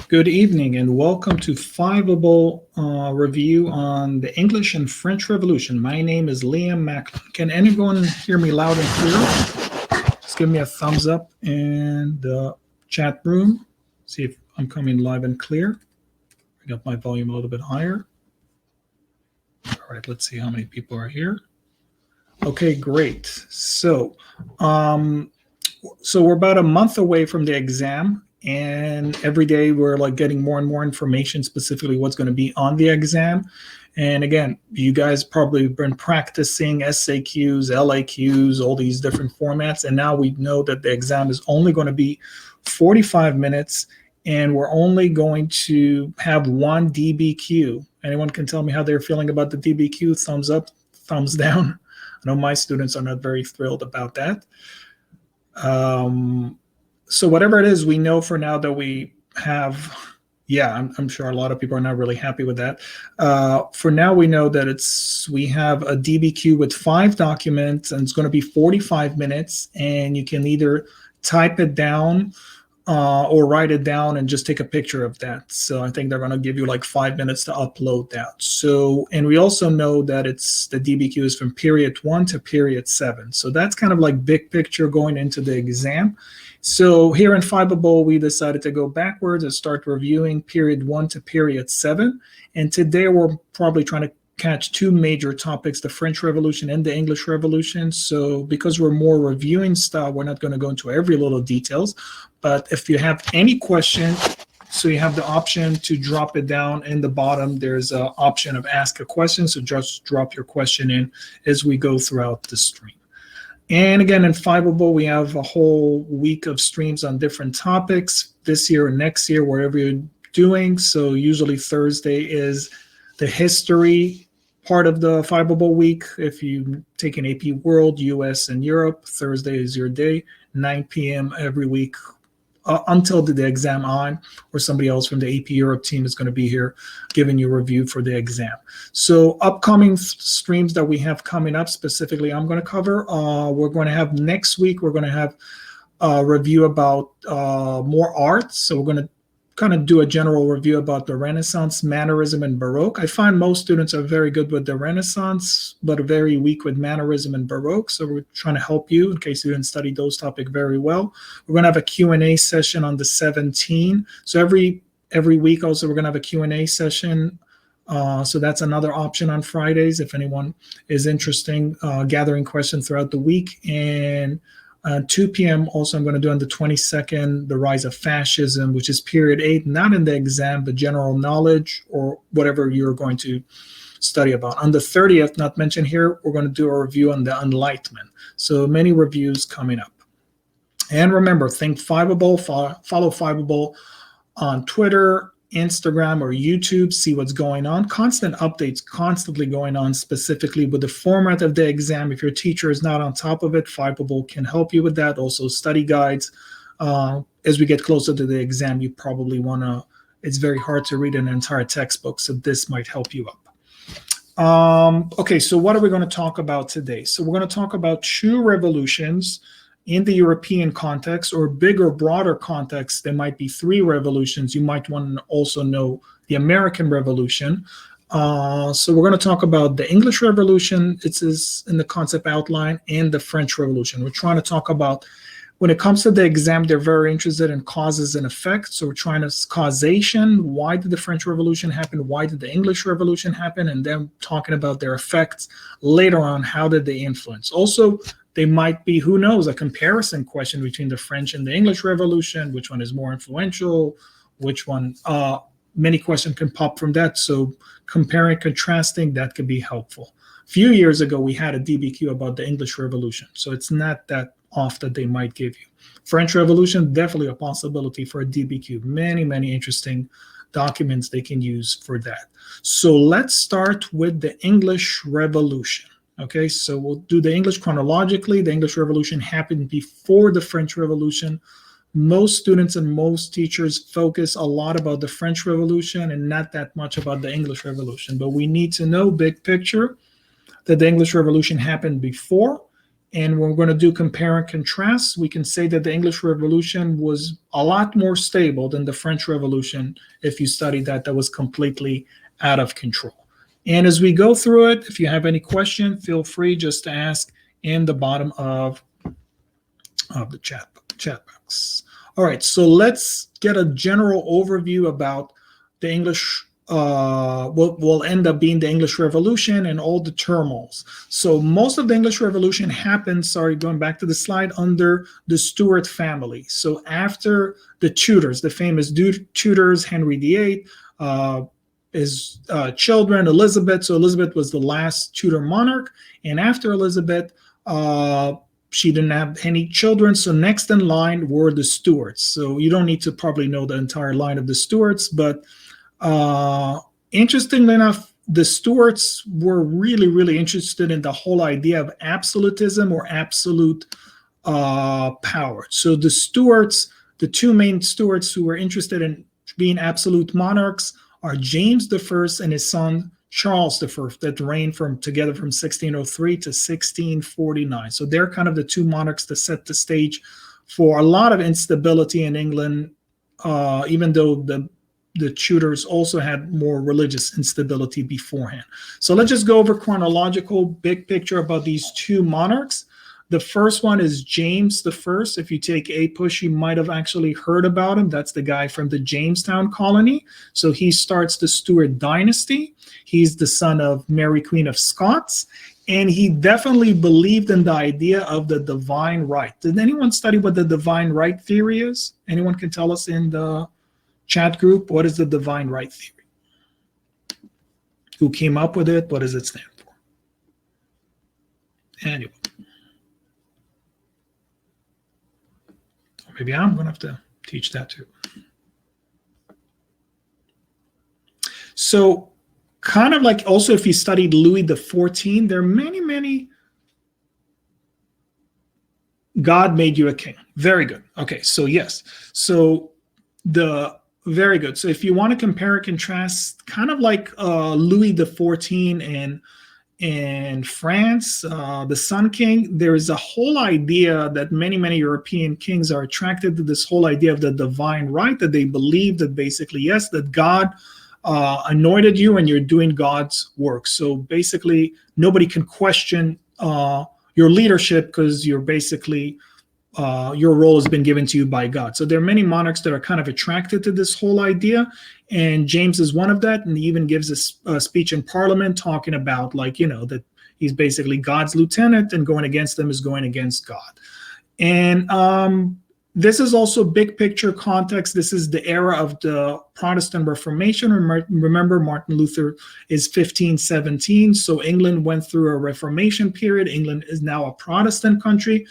Good evening and welcome to Fiveable review on the English and French Revolution. My name is Liam Macklin. Can anyone hear me loud and clear? Just give me a thumbs up in the chat room. See if I'm coming live and clear. I got my volume a little bit higher. All right, let's see how many people are here. Okay, great. So we're about a month away from the exam. And every day we're like getting more and more information, specifically what's going to be on the exam. And again, you guys probably been practicing SAQs, LAQs, all these different formats. And now we know that the exam is only going to be 45 minutes and we're only going to have one DBQ. Anyone can tell me how they're feeling about the DBQ? Thumbs up, thumbs down. I know my students are not very thrilled about that. So whatever it is, we know for now that we have, I'm sure a lot of people are not really happy with that. For now, we know that we have a DBQ with 5 documents and it's going to be 45 minutes and you can either type it down or write it down and just take a picture of that. So I think they're going to give you like 5 minutes to upload that. So, and we also know that the DBQ is from period 1 to period 7. So that's kind of like big picture going into the exam. So here in Fiveable, we decided to go backwards and start reviewing period 1 to period 7. And today we're probably trying to catch 2 major topics, the French Revolution and the English Revolution. So because we're more reviewing style, we're not going to go into every little details. But if you have any question, so you have the option to drop it down in the bottom. There's an option of ask a question. So just drop your question in as we go throughout the stream. And again, in Fiveable, we have a whole week of streams on different topics this year and next year, wherever you're doing. So usually Thursday is the history part of the Fiveable week. If you take an AP World, US, and Europe, Thursday is your day, 9 p.m. every week until the exam on, or somebody else from the AP Europe team is going to be here giving you a review for the exam. So upcoming streams that we have coming up, specifically I'm going to cover, we're going to have next week, we're going to have a review about more art. So we're going to kind of do a general review about the Renaissance, Mannerism, and Baroque. I find most students are very good with the Renaissance, but very weak with Mannerism and Baroque. So we're trying to help you in case you didn't study those topics very well. We're going to have a Q&A session on the 17th. So every week also we're going to have a Q&A session. So that's another option on Fridays if anyone is interested gathering questions throughout the week. And 2 p.m. also I'm going to do on the 22nd, the rise of fascism, which is period 8, not in the exam, but general knowledge or whatever you're going to study about. On the 30th, not mentioned here, we're going to do a review on the Enlightenment. So many reviews coming up. And remember, think Fiveable, follow Fiveable on Twitter, Instagram, or YouTube, see what's going on. Constant updates constantly going on, specifically with the format of the exam. If your teacher is not on top of it, Fiveable can help you with that. Also study guides. As we get closer to the exam, you probably want to, it's very hard to read an entire textbook, so this might help you up. Okay, so what are we going to talk about today? So we're going to talk about 2 revolutions in the European context, or bigger, broader context. There might be 3 revolutions. You might want to also know the American Revolution. So we're going to talk about the English Revolution, it is in the concept outline, and the French Revolution. We're trying to talk about, when it comes to the exam, they're very interested in causes and effects. So we're trying to causation. Why did the French Revolution happen? Why did the English Revolution happen? And then talking about their effects later on. How did they influence? Also, they might be, who knows, a comparison question between the French and the English Revolution. Which one is more influential? Which one? Many questions can pop from that. So comparing, contrasting, that could be helpful. A few years ago, we had a DBQ about the English Revolution. So it's not that off that they might give you. French Revolution, definitely a possibility for a DBQ. Many, many interesting documents they can use for that. So let's start with the English Revolution. Okay, so we'll do the English chronologically. The English Revolution happened before the French Revolution. Most students and most teachers focus a lot about the French Revolution and not that much about the English Revolution. But we need to know, big picture, that the English Revolution happened before And when we're going to do compare and contrast, we can say that the English Revolution was a lot more stable than the French Revolution. If you study that, that was completely out of control. And as we go through it, if you have any question, feel free just to ask in the bottom of the chat box. All right, so let's get a general overview about the English, what will end up being the English Revolution and all the turmoils. So most of the English Revolution happened, going back to the slide, under the Stuart family. So after the Tudors, the famous Tudors, Henry VIII, his children, Elizabeth. So Elizabeth was the last Tudor monarch. And after Elizabeth, she didn't have any children, so next in line were the Stuarts. So you don't need to probably know the entire line of the Stuarts, but interestingly enough, the Stuarts were really, really interested in the whole idea of absolutism or absolute power. So the Stuarts, the two main Stuarts who were interested in being absolute monarchs are James I and his son Charles I, that reigned together from 1603 to 1649. So they're kind of the two monarchs that set the stage for a lot of instability in England, even though the Tudors also had more religious instability beforehand. So let's just go over chronological big picture about these two monarchs. The first one is James I. If you take APUSH, you might have actually heard about him. That's the guy from the Jamestown colony. So he starts the Stuart dynasty. He's the son of Mary, Queen of Scots. And he definitely believed in the idea of the divine right. Did anyone study what the divine right theory is? Anyone can tell us in the chat group, what is the divine right theory? Who came up with it? What does it stand for? Anyway. Maybe I'm going to have to teach that too. So kind of like also if you studied Louis XIV, there are many God made you a king. Very good. Okay, so yes. So very good. So if you want to compare and contrast, kind of like Louis XIV and France, the Sun King, there is a whole idea that many European kings are attracted to this whole idea of the divine right, that they believe that basically, yes, that God anointed you and you're doing God's work. So basically, nobody can question your leadership because you're basically your role has been given to you by God. So there are many monarchs that are kind of attracted to this whole idea, and James is one of that. And he even gives a speech in Parliament talking about, that he's basically God's lieutenant, and going against them is going against God. And this is also big picture context. This is the era of the Protestant Reformation. Remember, Martin Luther is 1517. So England went through a Reformation period. England is now a Protestant country.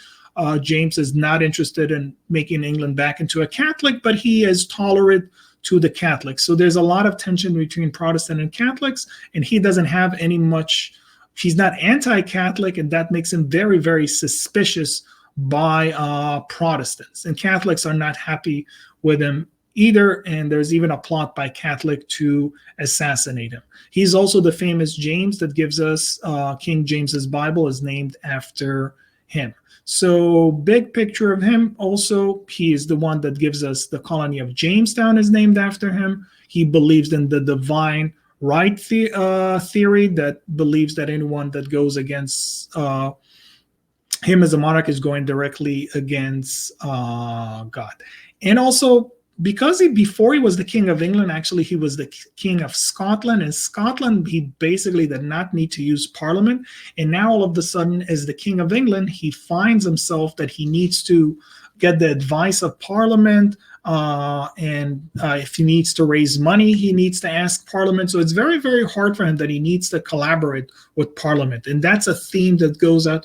James is not interested in making England back into a Catholic, but he is tolerant to the Catholics. So there's a lot of tension between Protestant and Catholics, and he doesn't have he's not anti-Catholic, and that makes him very, very suspicious by Protestants. And Catholics are not happy with him either, and there's even a plot by Catholic to assassinate him. He's also the famous James that gives us King James's Bible is named after him. So big picture of him also, he is the one that gives us the colony of Jamestown is named after him. He believes in the divine right theory that believes that anyone that goes against him as a monarch is going directly against God. And also, because before he was the King of England, actually he was the King of Scotland. In Scotland, he basically did not need to use Parliament. And now all of a sudden, as the King of England, he finds himself that he needs to get the advice of Parliament. And if he needs to raise money, he needs to ask Parliament. So it's very, very hard for him that he needs to collaborate with Parliament. And that's a theme that goes out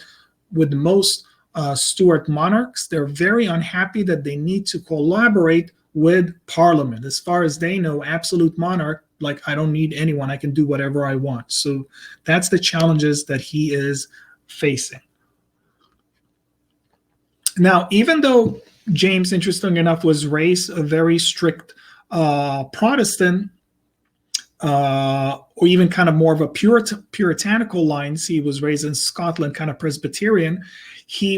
with most Stuart monarchs. They're very unhappy that they need to collaborate with Parliament. As far as they know, absolute monarch, I don't need anyone, I can do whatever I want. So that's the challenges that he is facing. Now, even though James, interesting enough, was raised a very strict Protestant, or even kind of more of a puritanical lines. He was raised in Scotland, kind of Presbyterian.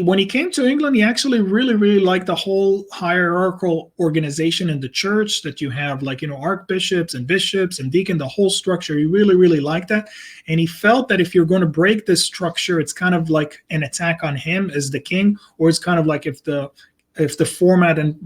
When he came to England, he actually really liked the whole hierarchical organization in the church, that you have like, archbishops and bishops and deacon, the whole structure. He really liked that. And he felt that if you're going to break this structure, it's kind of like an attack on him as the king, or it's kind of like if the format in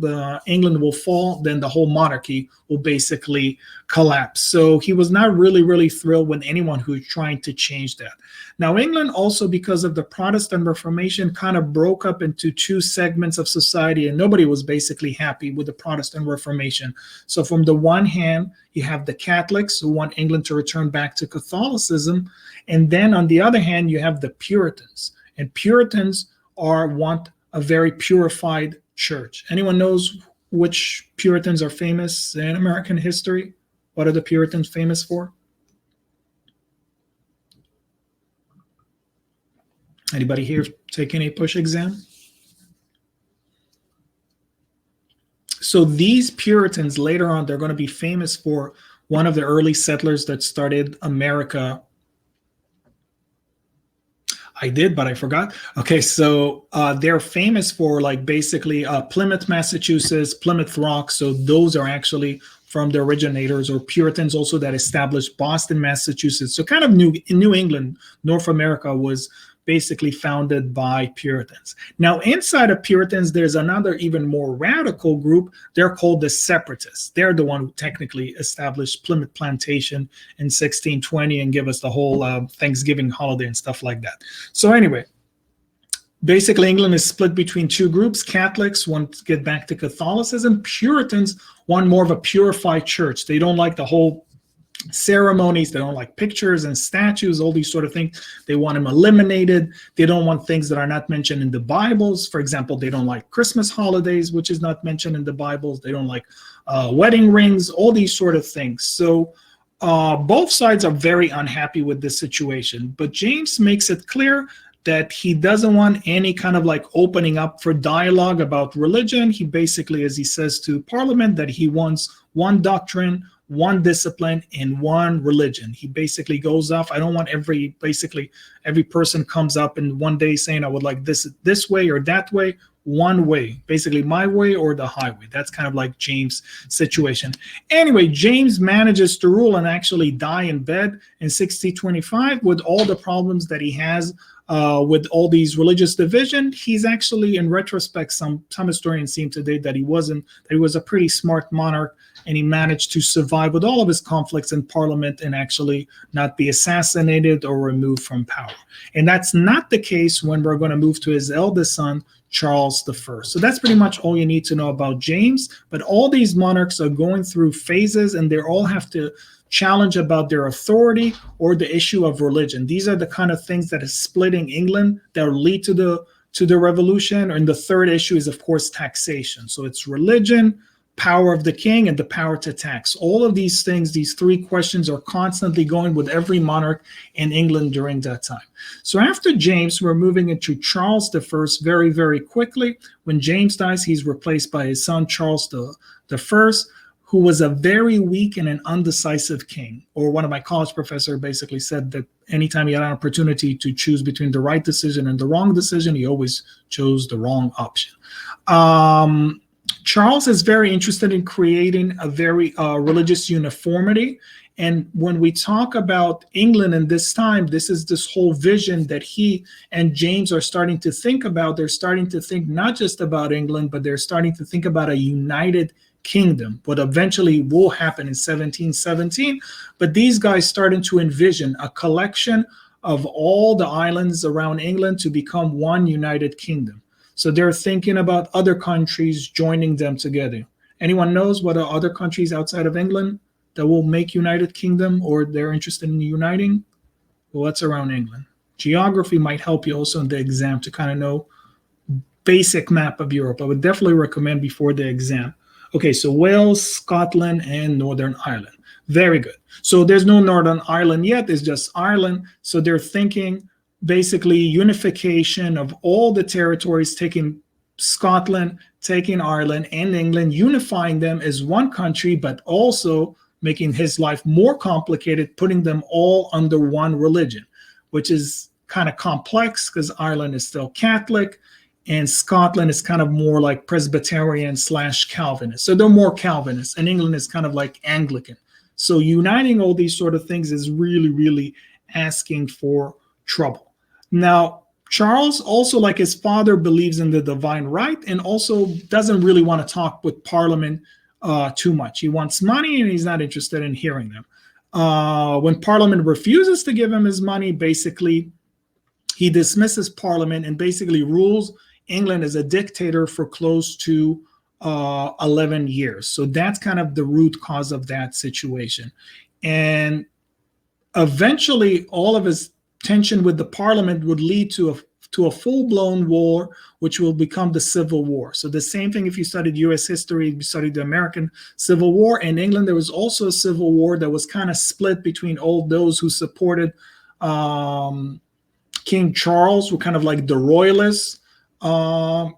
England will fall, then the whole monarchy will basically collapse. So he was not really thrilled with anyone who's trying to change that. Now, England also, because of the Protestant Reformation, kind of broke up into two segments of society, and nobody was basically happy with the Protestant Reformation. So from the one hand, you have the Catholics who want England to return back to Catholicism. And then on the other hand, you have the Puritans. And Puritans want a very purified church. Anyone knows which Puritans are famous in American history? What are the Puritans famous for? Anybody here taking a push exam? So these Puritans, later on, they're going to be famous for one of the early settlers that started America. I did, but I forgot. Okay, so they're famous for like basically Plymouth, Massachusetts, Plymouth Rock. So those are actually from the originators, or Puritans also that established Boston, Massachusetts. So kind of New England, North America was basically founded by Puritans. Now, inside of Puritans, there's another even more radical group. They're called the Separatists. They're the one who technically established Plymouth Plantation in 1620 and give us the whole Thanksgiving holiday and stuff like that. So anyway, basically England is split between two groups. Catholics want to get back to Catholicism. Puritans want more of a purified church. They don't like the whole ceremonies. They don't like pictures and statues, all these sort of things. They want them eliminated. They don't want things that are not mentioned in the Bibles. For example, they don't like Christmas holidays, which is not mentioned in the Bibles. They don't like wedding rings, all these sort of things. So both sides are very unhappy with this situation. But James makes it clear that he doesn't want any kind of like opening up for dialogue about religion. He basically, as he says to Parliament, that he wants one doctrine, one discipline, and one religion. He basically goes off. I don't want every person comes up and one day saying, I would like this way or that way. One way, basically my way or the highway. That's kind of like James' situation. Anyway, James manages to rule and actually die in bed in 1625 with all the problems that he has with all these religious division. He's actually, in retrospect, some historians seem today that he was a pretty smart monarch, and he managed to survive with all of his conflicts in Parliament and actually not be assassinated or removed from power. And that's not the case when we're going to move to his eldest son, Charles I. So that's pretty much all you need to know about James. But all these monarchs are going through phases, and they all have to challenge about their authority or the issue of religion. These are the kind of things that is splitting England that will lead to the revolution. And the third issue is, of course, taxation. So it's religion, power of the king, and the power to tax. All of these things, these three questions, are constantly going with every monarch in England during that time. So after James, we're moving into Charles I very quickly. When James dies, he's replaced by his son, Charles I, who was a very weak and an undecisive king. Or one of my college professors basically said that anytime he had an opportunity to choose between the right decision and the wrong decision, he always chose the wrong option. Charles is very interested in creating a very religious uniformity. And when we talk about England in this time, this is this whole vision that he and James are starting to think about. They're starting to think not just about England, but they're starting to think about a united kingdom, what eventually will happen in 1717. But these guys started to envision a collection of all the islands around England to become one united kingdom. So they're thinking about other countries joining them together. Anyone knows what are other countries outside of England that will make United Kingdom, or they're interested in uniting? Well, what's around England? Geography might help you also in the exam to kind of know basic map of Europe. I would definitely recommend before the exam. Okay, so Wales, Scotland, and Northern Ireland. Very good. So there's no Northern Ireland yet. It's just Ireland. So they're thinking basically unification of all the territories, taking Scotland, taking Ireland and England, unifying them as one country, but also making his life more complicated, putting them all under one religion, which is kind of complex because Ireland is still Catholic and Scotland is kind of more like Presbyterian / Calvinist. So they're more Calvinist, and England is kind of like Anglican. So uniting all these sort of things is really, really asking for trouble. Now, Charles also, like his father, believes in the divine right and also doesn't really want to talk with Parliament too much. He wants money and he's not interested in hearing them. When Parliament refuses to give him his money, basically he dismisses Parliament and basically rules England as a dictator for close to 11 years. So that's kind of the root cause of that situation. And eventually all of his tension with the Parliament would lead to a full-blown war, which will become the Civil War. So the same thing, if you studied U.S. history, you studied the American Civil War. In England, there was also a civil war that was kind of split between all those who supported King Charles, who kind of like the Royalists, or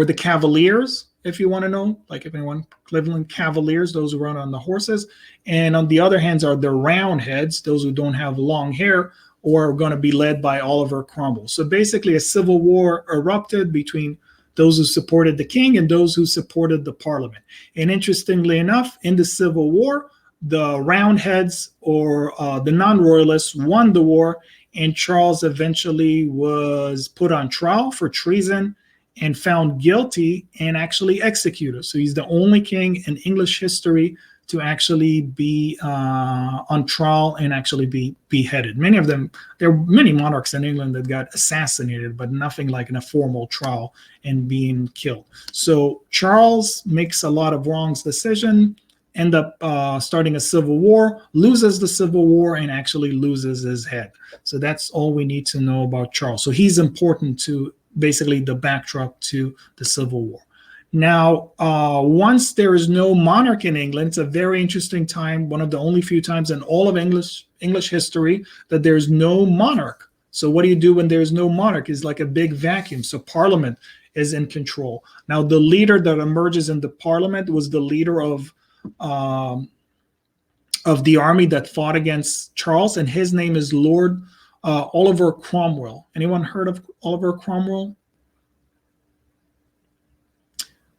the Cavaliers, if you want to know, like if anyone, Cleveland Cavaliers, those who run on the horses. And on the other hand are the Roundheads, those who don't have long hair, or are going to be led by Oliver Cromwell. So basically a civil war erupted between those who supported the king and those who supported the Parliament. And interestingly enough, in the Civil War, the Roundheads, or the non-royalists, won the war, and Charles eventually was put on trial for treason and found guilty and actually executed. So he's the only king in English history to actually be on trial and actually be beheaded. Many of them, there are many monarchs in England that got assassinated, but nothing like in a formal trial and being killed. So Charles makes a lot of wrong decisions, end up starting a civil war, loses the civil war, and actually loses his head. So that's all we need to know about Charles. So he's important to basically the backdrop to the Civil War. Now, once there is no monarch in England, it's a very interesting time, one of the only few times in all of English history that there's no monarch. So what do you do when there's no monarch? It's like a big vacuum. So Parliament is in control. Now, the leader that emerges in the Parliament was the leader of the army that fought against Charles, and his name is Lord Oliver Cromwell. Anyone heard of Oliver Cromwell?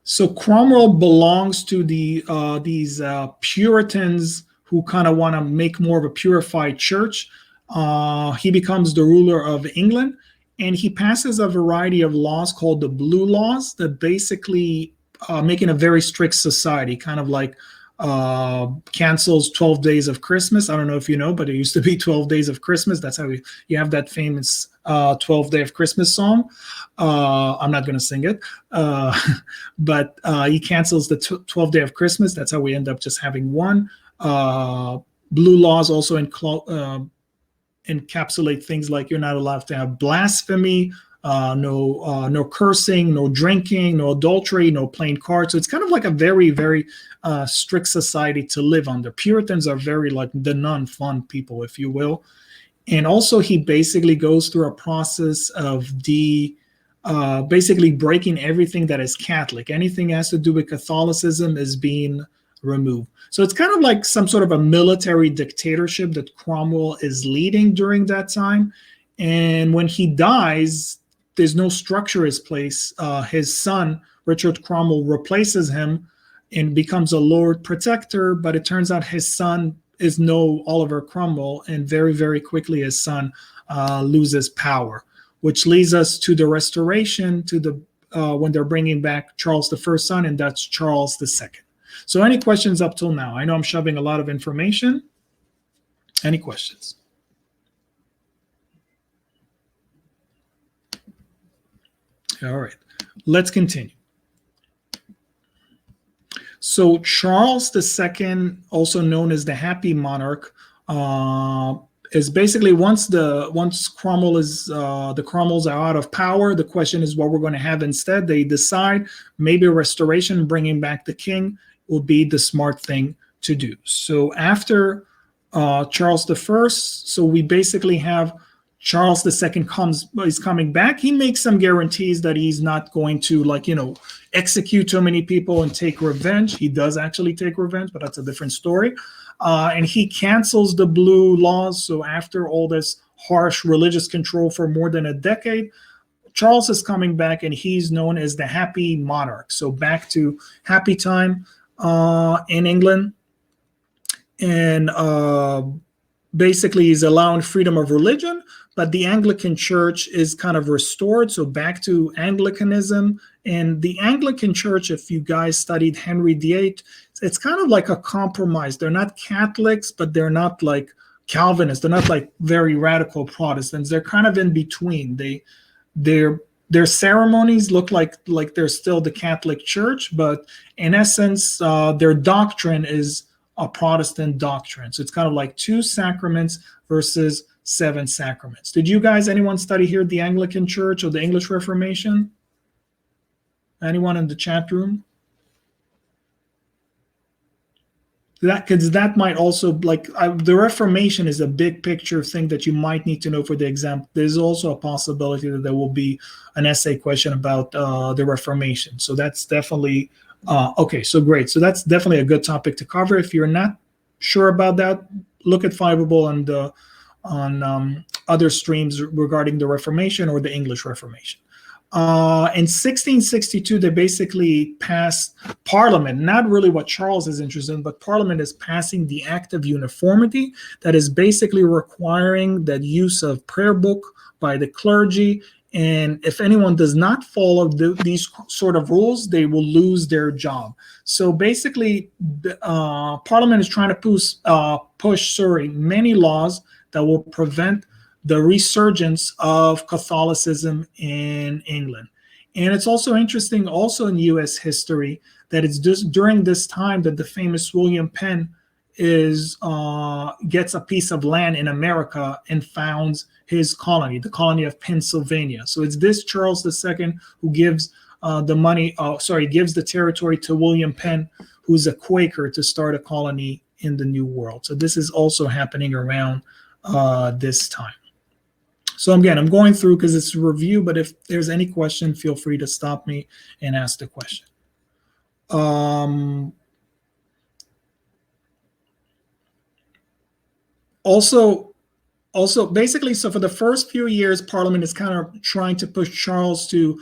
So Cromwell belongs to these Puritans who kind of want to make more of a purified church. He becomes the ruler of England, and he passes a variety of laws called the Blue Laws that basically making a very strict society, kind of like cancels 12 days of Christmas. I don't know if you know, but it used to be 12 days of Christmas. That's how you have that famous 12 Day of Christmas song. I'm not going to sing it, but he cancels the 12 Day of Christmas. That's how we end up just having one. Blue Laws also encapsulate things like you're not allowed to have blasphemy, no cursing, no drinking, no adultery, no playing cards. So it's kind of like a very, very strict society to live under. Puritans are very like the non-fun people, if you will. And also he basically goes through a process of basically breaking everything that is Catholic. Anything has to do with Catholicism is being removed. So it's kind of like some sort of a military dictatorship that Cromwell is leading during that time. And when he dies, there's no structure in place. His son, Richard Cromwell, replaces him and becomes a Lord Protector, but it turns out his son is no Oliver Cromwell, and very, very quickly his son loses power, which leads us to the Restoration, to the when they're bringing back Charles the first son, and that's Charles II. So any questions up till now? I know I'm shoving a lot of information. Any questions? All right, let's continue. So Charles II, also known as the Happy Monarch, is basically once Cromwell is the Cromwells are out of power, the question is what we're going to have instead. They decide maybe a restoration, bringing back the king, will be the smart thing to do. So after Charles I, so we basically have Charles II is coming back. He makes some guarantees that he's not going to execute too many people and take revenge. He does actually take revenge, but that's a different story. and he cancels the blue laws. So after all this harsh religious control for more than a decade, Charles is coming back, and he's known as the happy monarch. So back to happy time in England. And basically he's allowing freedom of religion, but the Anglican Church is kind of restored. So back to Anglicanism. And the Anglican Church, if you guys studied Henry VIII, it's kind of like a compromise. They're not Catholics, but they're not like Calvinists. They're not like very radical Protestants. They're kind of in between. Their ceremonies look like they're still the Catholic Church, but in essence, their doctrine is a Protestant doctrine. So it's kind of like 2 sacraments versus 7 sacraments. Did you guys, anyone study here the Anglican Church or the English Reformation? Anyone in the chat room? Because that might also, the Reformation is a big picture thing that you might need to know for the exam. There's also a possibility that there will be an essay question about the Reformation. So that's definitely, okay, so great. So that's definitely a good topic to cover. If you're not sure about that, look at Fiveable on other streams regarding the Reformation or the English Reformation. In 1662, they basically passed Parliament, not really what Charles is interested in, but Parliament is passing the Act of Uniformity that is basically requiring the use of prayer book by the clergy. And if anyone does not follow these sort of rules, they will lose their job. So basically, Parliament is trying to push many laws that will prevent the resurgence of Catholicism in England. And it's also interesting, also in U.S. history, that it's just during this time that the famous William Penn gets a piece of land in America and founds his colony, the colony of Pennsylvania. So it's this Charles II who gives gives the territory to William Penn, who's a Quaker, to start a colony in the New World. So this is also happening around this time. So again, I'm going through because it's a review, but if there's any question, feel free to stop me and ask the question. Also, basically, so for the first few years, Parliament is kind of trying to push Charles to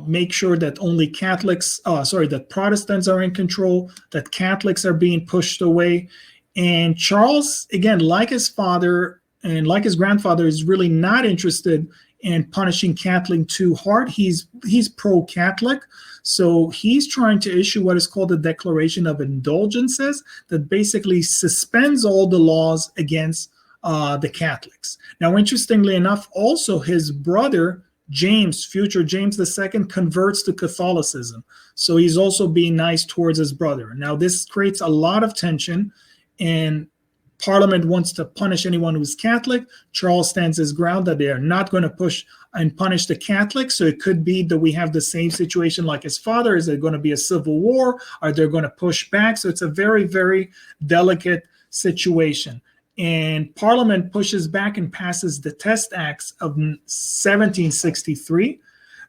make sure that only that Protestants are in control, that Catholics are being pushed away. And Charles, again, like his father, and like his grandfather, is really not interested in punishing Catholic too hard. He's pro-Catholic. So he's trying to issue what is called the Declaration of Indulgences that basically suspends all the laws against the Catholics. Now, interestingly enough, also his brother, James, future James II, converts to Catholicism. So he's also being nice towards his brother. Now, this creates a lot of tension, and Parliament wants to punish anyone who's Catholic. Charles stands his ground that they are not going to push and punish the Catholics. So it could be that we have the same situation like his father. Is there going to be a civil war? Are they going to push back? So it's a very, very delicate situation. And Parliament pushes back and passes the Test Acts of 1763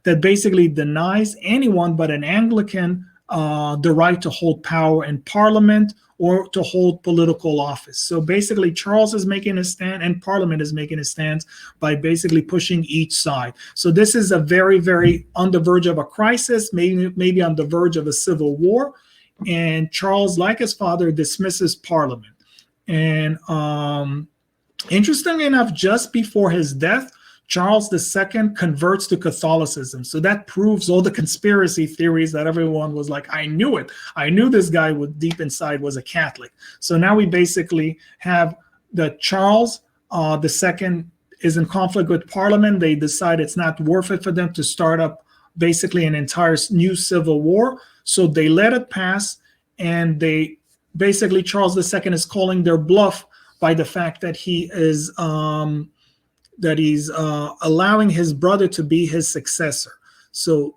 that basically denies anyone but an Anglican the right to hold power in Parliament or to hold political office. So basically, Charles is making a stand and Parliament is making a stand by basically pushing each side. So this is a very, very on the verge of a crisis, maybe on the verge of a civil war. And Charles, like his father, dismisses Parliament. And interestingly enough, just before his death, Charles II converts to Catholicism. So that proves all the conspiracy theories that everyone was like, I knew it. I knew this guy deep inside was a Catholic. So now we basically have the Charles II is in conflict with Parliament. They decide it's not worth it for them to start up basically an entire new civil war. So they let it pass, and they basically, Charles II is calling their bluff by the fact that he is allowing his brother to be his successor. So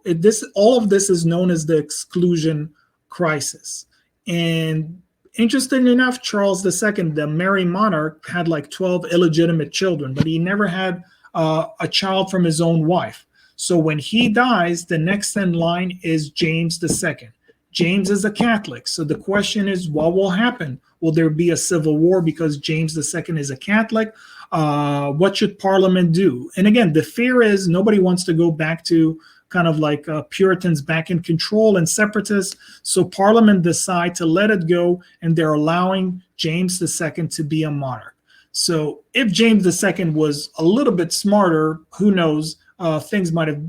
all of this is known as the Exclusion Crisis. And interestingly enough, Charles II, the Merry Monarch, had like 12 illegitimate children, but he never had a child from his own wife. So when he dies, the next in line is James II. James is a Catholic. So the question is, what will happen? Will there be a civil war because James II is a Catholic? What should Parliament do? And again, the fear is nobody wants to go back to kind of like Puritans back in control and separatists. So Parliament decide to let it go, and they're allowing James II to be a monarch. So if James II was a little bit smarter, who knows, things might have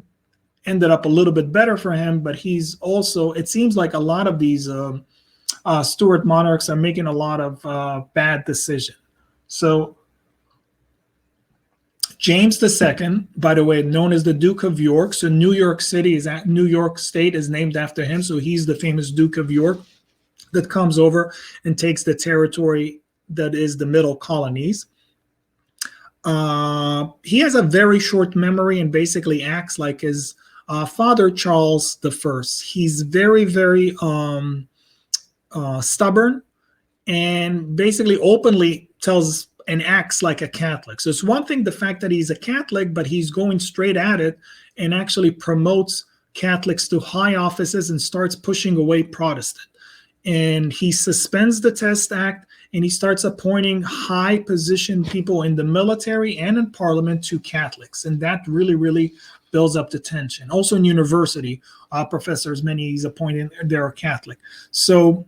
ended up a little bit better for him. But he's also, it seems like a lot of these Stuart monarchs are making a lot of bad decisions. So James II, by the way, known as the Duke of York. So New York State is named after him. So he's the famous Duke of York that comes over and takes the territory that is the Middle Colonies. He has a very short memory and basically acts like his father, Charles I. He's very, very stubborn, and basically openly tells and acts like a Catholic. So it's one thing, the fact that he's a Catholic, but he's going straight at it and actually promotes Catholics to high offices and starts pushing away Protestant. And he suspends the Test Act, and he starts appointing high position people in the military and in Parliament to Catholics. And that really, really builds up the tension. Also in university, professors, many he's appointed, they're Catholic. So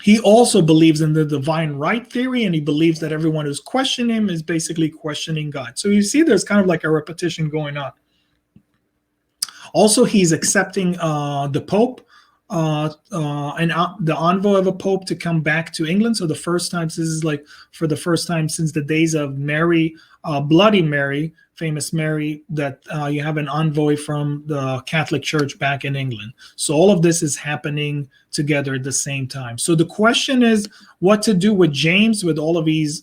he also believes in the divine right theory, and he believes that everyone who's questioning him is basically questioning God. So you see there's kind of like a repetition going on. Also, he's accepting the Pope and the envoy of a Pope to come back to England. So the first time, this is like for the first time since the days of Mary, Bloody Mary, famous Mary, that you have an envoy from the Catholic Church back in England. So all of this is happening together at the same time. So the question is what to do with James with all of these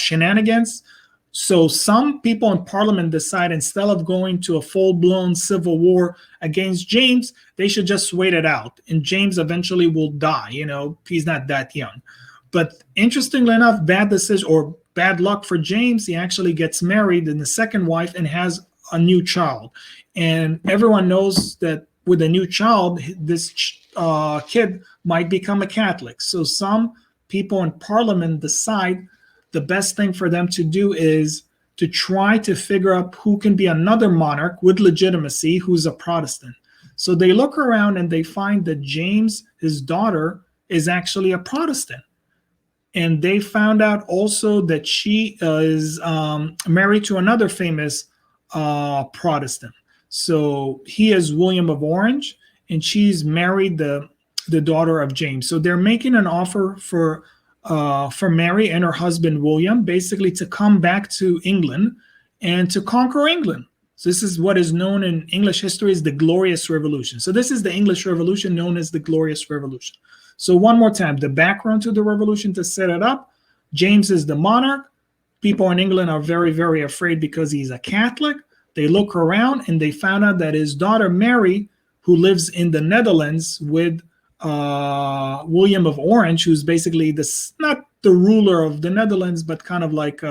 shenanigans. So some people in Parliament decide instead of going to a full-blown civil war against James, they should just wait it out. And James eventually will die. You know, he's not that young. But interestingly enough, bad decision or bad luck for James, he actually gets married in the second wife and has a new child. And everyone knows that with a new child, this kid might become a Catholic. So some people in Parliament decide the best thing for them to do is to try to figure out who can be another monarch with legitimacy who's a Protestant. So they look around and they find that James, his daughter, is actually a Protestant. And they found out also that she is married to another famous Protestant. So he is William of Orange, and she's married the daughter of James. So they're making an offer for Mary and her husband William, basically to come back to England and to conquer England. So this is what is known in English history as the Glorious Revolution. So this is the English Revolution known as the Glorious Revolution. So one more time, the background to the revolution to set it up. James is the monarch. People in England are very, very afraid because he's a Catholic. They look around and they found out that his daughter Mary, who lives in the Netherlands with William of Orange, who's basically not the ruler of the Netherlands, but kind of like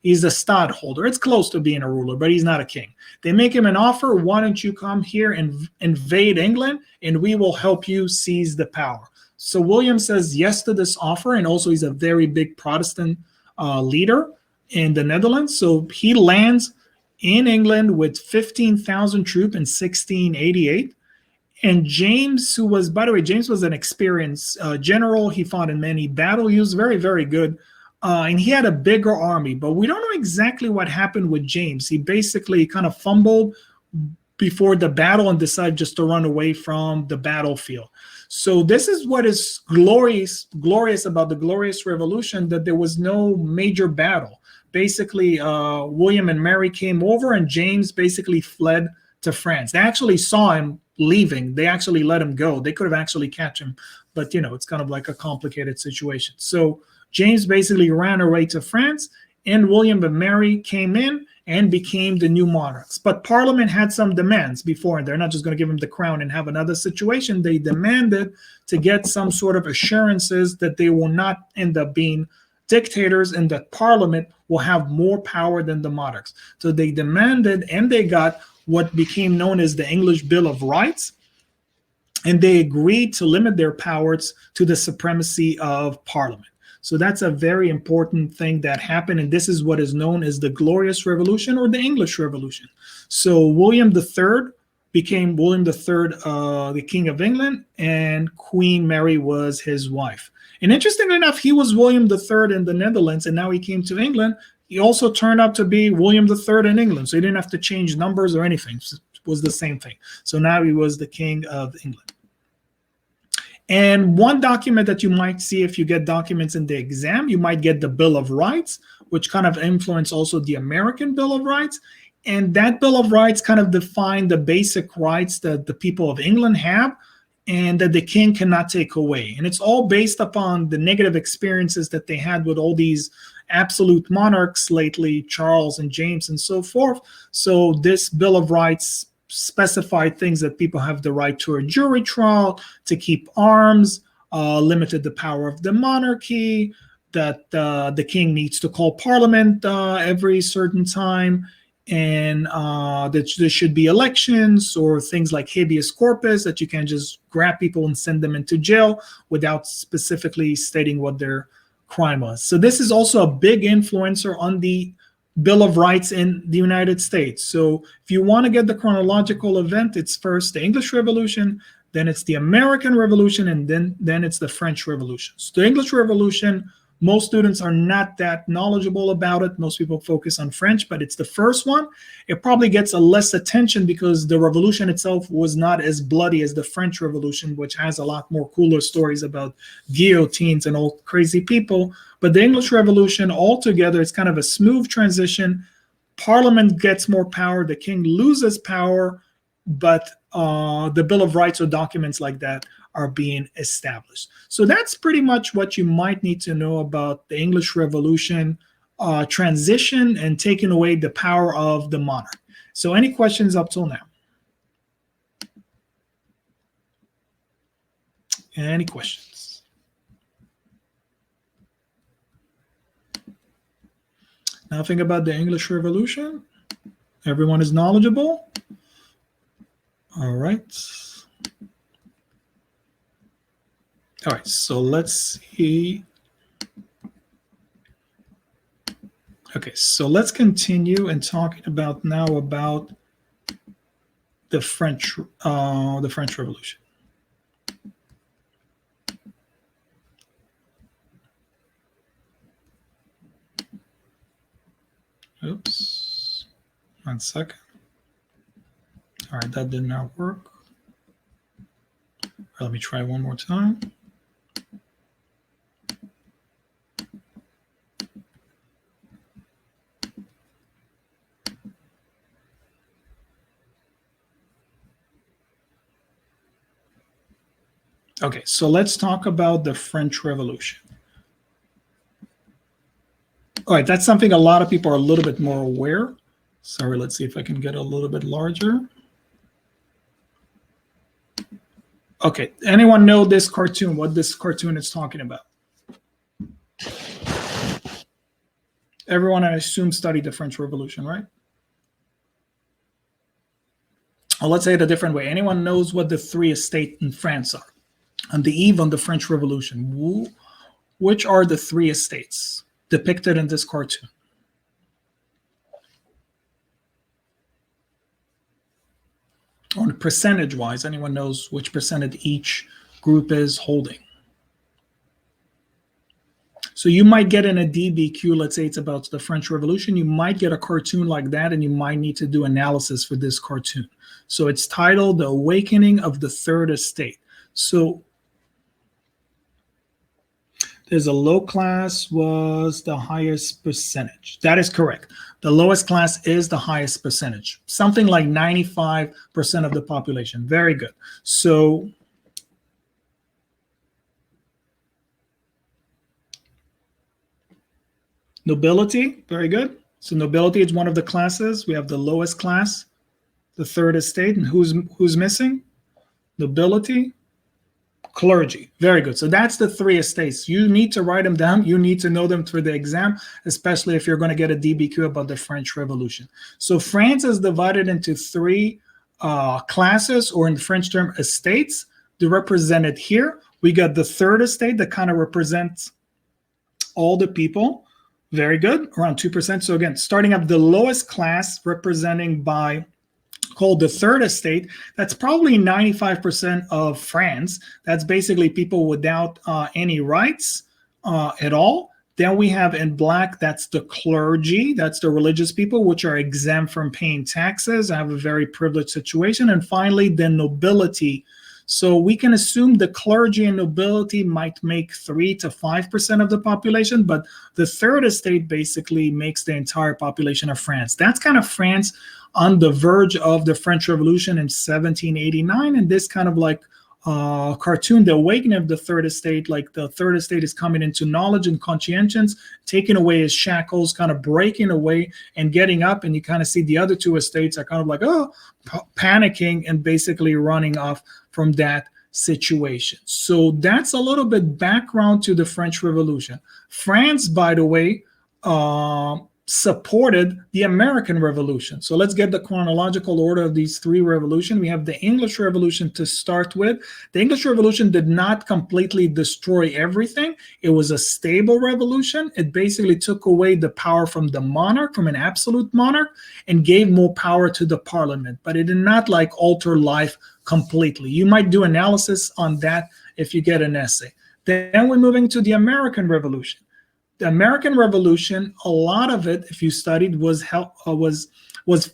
he's a stadholder. It's close to being a ruler, but he's not a king. They make him an offer. Why don't you come here and invade England, and we will help you seize the power. So William says yes to this offer, and also he's a very big Protestant leader in the Netherlands. So he lands in England with 15,000 troops in 1688. And James, who was, by the way, James was an experienced general. He fought in many battles. He was very, very good. And he had a bigger army, but we don't know exactly what happened with James. He basically kind of fumbled before the battle and decided just to run away from the battlefield. So this is what is glorious about the Glorious Revolution, that there was no major battle. Basically, William and Mary came over, and James basically fled to France. They actually saw him leaving. They actually let him go. They could have actually catch him, but you know, it's kind of like a complicated situation. So James basically ran away to France, and William and Mary came in and became the new monarchs. But Parliament had some demands before, and they're not just going to give him the crown and have another situation. They demanded to get some sort of assurances that they will not end up being dictators and that Parliament will have more power than the monarchs. So they demanded, and they got what became known as the English Bill of Rights. and they agreed to limit their powers to the supremacy of Parliament. So that's a very important thing that happened, and this is what is known as the Glorious Revolution or the English Revolution. So William III became William III, the King of England, and Queen Mary was his wife. And interestingly enough, he was William III in the Netherlands, and now he came to England. He also turned out to be William III in England, so he didn't have to change numbers or anything. It was the same thing. So now he was the King of England. And one document that you might see if you get documents in the exam, you might get the Bill of Rights, which kind of influenced also the American Bill of Rights. And that Bill of Rights kind of defined the basic rights that the people of England have and that the king cannot take away. And it's all based upon the negative experiences that they had with all these absolute monarchs lately, Charles and James and so forth. So this Bill of Rights specified things that people have the right to a jury trial, to keep arms, limited the power of the monarchy, that the king needs to call parliament every certain time, and that there should be elections or things like habeas corpus, that you can just grab people and send them into jail without specifically stating what their crime was. So this is also a big influencer on the Bill of Rights in the United States. So if you want to get the chronological event, it's first the English Revolution, then it's the American Revolution, and then it's the French Revolution. So the English Revolution, most students are not that knowledgeable about it. Most people focus on French, but it's the first one. It probably gets a less attention because the revolution itself was not as bloody as the French Revolution, which has a lot more cooler stories about guillotines and all crazy people. But the English Revolution altogether is kind of a smooth transition. Parliament gets more power, the king loses power, but the Bill of Rights or documents like that are being established. So that's pretty much what you might need to know about the English Revolution transition and taking away the power of the monarch. So any questions up till now? Any questions? Nothing about the English Revolution? Everyone is knowledgeable? All right. All right, so let's see. Okay, so let's continue and talking about now about the French Revolution. Oops, 1 second. All right, that did not work. Let me try one more time. Okay, so let's talk about the French Revolution. All right, that's something a lot of people are a little bit more aware. Sorry, let's see if I can get a little bit larger. Okay, anyone know this cartoon, what this cartoon is talking about? Everyone, I assume, studied the French Revolution, right? Well, let's say it a different way. Anyone knows what the three estates in France are? On the eve of the French Revolution, which are the three estates depicted in this cartoon? Or percentage-wise, anyone knows which percentage each group is holding? So you might get in a DBQ, let's say it's about the French Revolution, you might get a cartoon like that, and you might need to do analysis for this cartoon. So it's titled The Awakening of the Third Estate. So there's a low class was the highest percentage. That is correct. The lowest class is the highest percentage. Something like 95% of the population. Very good. So nobility, very good. So nobility is one of the classes. We have the lowest class, the third estate, and who's missing? Nobility. Clergy. Very good. So that's the three estates. You need to write them down. You need to know them for the exam, especially if you're going to get a DBQ about the French Revolution. So France is divided into three classes, or in the French term, estates. They're represented here. We got the third estate that kind of represents all the people. Very good, around 2%. So again, starting up the lowest class representing by called the third estate, that's probably 95% of France. That's basically people without any rights at all. Then we have in black, that's the clergy, that's the religious people, which are exempt from paying taxes, have a very privileged situation. And finally, the nobility. So we can assume the clergy and nobility might make 3 to 5% of the population, but the third estate basically makes the entire population of France. That's kind of France on the verge of the French Revolution in 1789, and this kind of like cartoon, the awakening of the third estate, like the third estate is coming into knowledge and conscientious, taking away his shackles, kind of breaking away and getting up, and you kind of see the other two estates are kind of like, panicking and basically running off from that situation. So that's a little bit background to the French Revolution. France, by the way, supported the American Revolution. So let's get the chronological order of these three revolutions. We have the English Revolution to start with. The English Revolution did not completely destroy everything. It was a stable revolution. It basically took away the power from the monarch, from an absolute monarch, and gave more power to the parliament. But it did not like alter life completely. You might do analysis on that if you get an essay. Then we're moving to the American Revolution. The American Revolution, a lot of it, if you studied, was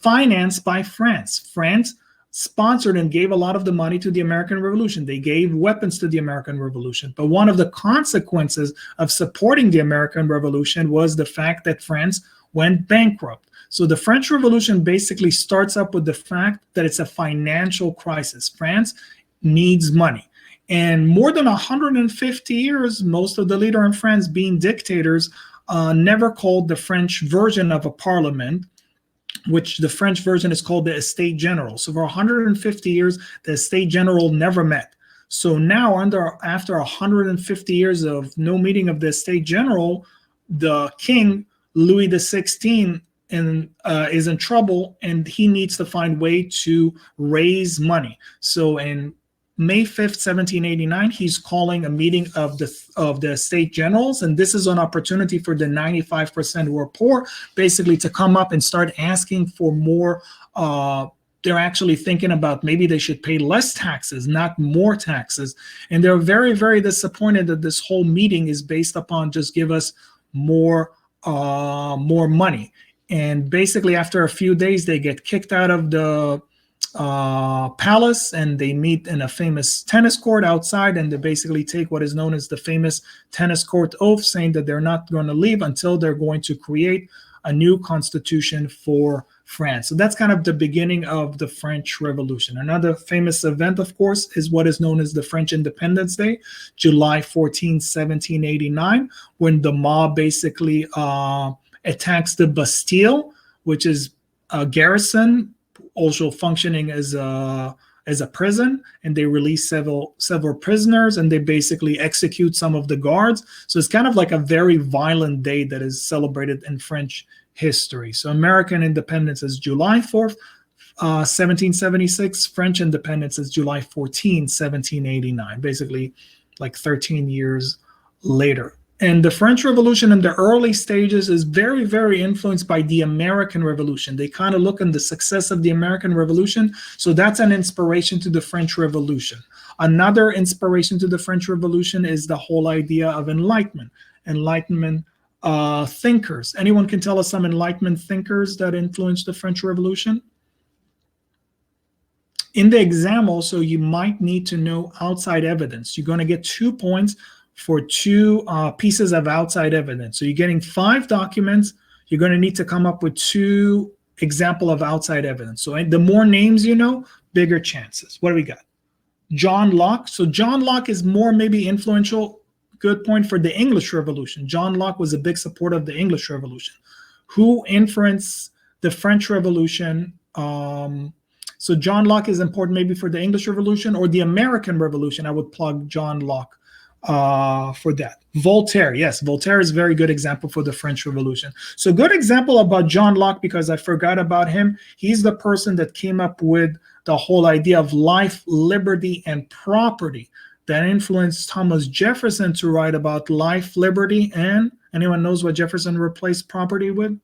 financed by France. France sponsored and gave a lot of the money to the American Revolution. They gave weapons to the American Revolution. But one of the consequences of supporting the American Revolution was the fact that France went bankrupt. So the French Revolution basically starts up with the fact that it's a financial crisis. France needs money. And more than 150 years, most of the leaders in France being dictators never called the French version of a parliament, which the French version is called the Estate General. So for 150 years, the Estate General never met. So now, after 150 years of no meeting of the Estate General, the king, Louis XVI, is in trouble, and he needs to find a way to raise money. So in May 5th, 1789, he's calling a meeting of the state generals, and this is an opportunity for the 95% who are poor basically to come up and start asking for more. They're actually thinking about maybe they should pay less taxes, not more taxes, and they're very, very disappointed that this whole meeting is based upon just give us more money. And basically, after a few days, they get kicked out of the palace, and they meet in a famous tennis court outside, and they basically take what is known as the famous tennis court oath, saying that they're not going to leave until they're going to create a new constitution for France. So that's kind of the beginning of the French Revolution. Another famous event, of course, is what is known as the French Independence Day, July 14, 1789, when the mob basically attacks the Bastille, which is a garrison also functioning as a prison, and they release several prisoners, and they basically execute some of the guards. So it's kind of like a very violent day that is celebrated in French history. So American independence is July 4th, 1776. French independence is July 14, 1789, basically like 13 years later. And the French Revolution in the early stages is very, very influenced by the American Revolution. They kind of look at the success of the American Revolution. So that's an inspiration to the French Revolution. Another inspiration to the French Revolution is the whole idea of Enlightenment thinkers. Anyone can tell us some Enlightenment thinkers that influenced the French Revolution? In the exam also, you might need to know outside evidence. You're going to get 2 points for 2 pieces of outside evidence. So you're getting 5 documents. You're going to need to come up with 2 examples of outside evidence. So the more names you know, bigger chances. What do we got? John Locke. So John Locke is more maybe influential. Good point for the English Revolution. John Locke was a big supporter of the English Revolution. Who influenced the French Revolution? So John Locke is important maybe for the English Revolution or the American Revolution. I would plug John Locke for that. Voltaire, yes, Voltaire is a very good example for the French Revolution. So good example about John Locke, because I forgot about him. He's the person that came up with the whole idea of life, liberty, and property that influenced Thomas Jefferson to write about life, liberty, and anyone knows what Jefferson replaced property with?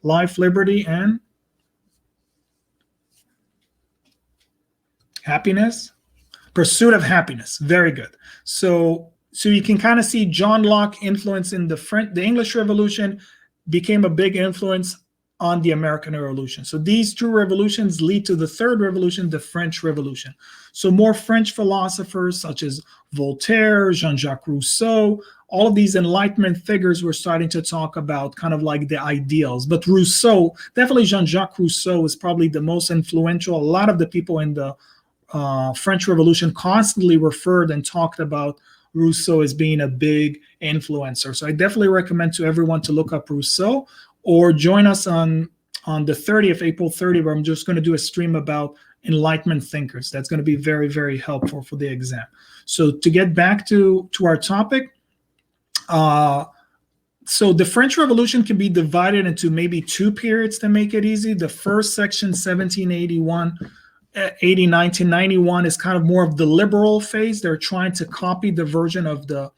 Life, liberty, and happiness. Pursuit of happiness. Very good. So you can kind of see John Locke influence in the English Revolution became a big influence on the American Revolution. So these two revolutions lead to the third revolution, the French Revolution. So more French philosophers such as Voltaire, Jean-Jacques Rousseau, all of these Enlightenment figures were starting to talk about kind of like the ideals. But Rousseau, definitely Jean-Jacques Rousseau is probably the most influential. A lot of the people in the French Revolution constantly referred and talked about Rousseau as being a big influencer. So I definitely recommend to everyone to look up Rousseau, or join us on the 30th, April 30th, where I'm just going to do a stream about Enlightenment thinkers. That's going to be very, very helpful for the exam. So to get back to our topic, so the French Revolution can be divided into maybe two periods to make it easy. The first section, 1789 to 91, is kind of more of the liberal phase. They're trying to copy the version of the